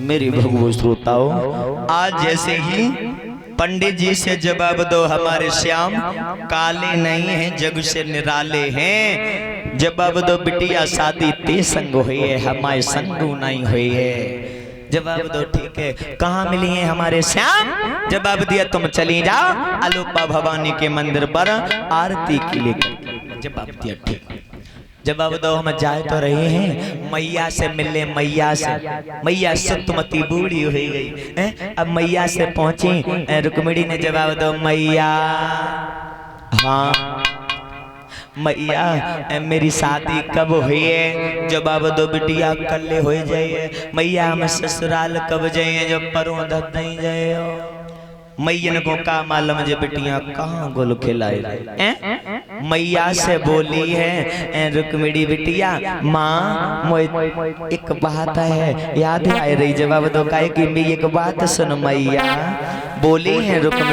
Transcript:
मेरी भगवो श्रोताओं, आज जैसे ही पंडित जी से जवाब दो हमारे श्याम काले नहीं हैं, जग से निराले हैं। जवाब दो बिटिया शादी ते संग हुई है, हमारे संग नहीं हुई है। जवाब दो ठीक है, कहाँ मिली है हमारे श्याम? जवाब दिया तुम चली जाओ अलोपा भवानी के मंदिर पर आरती के लिए। जवाब दिया ठीक। जवाब दो हम जाए तो रहे हैं मैया से मिलने, मैया से। मैया सुतमती बूढ़ी हो गई। अब मैया से पहुंची रुक्मिणी ने जवाब दो मैया, हाँ मैया मेरी शादी कब हुई है? जवाब दो बिटिया कल हो जाइए। मैया हम ससुराल कब जाइए? जब परों धत नहीं जाए। मैयन को का मालूम जे बिटिया कहाँ गोल खिलाए। मैया से बोली है रुक्मिणी बिटिया, माँ एक बात है याद आ रही। जवाब दो का कि एक बात सुन मैया। बोली है रुक्मिणी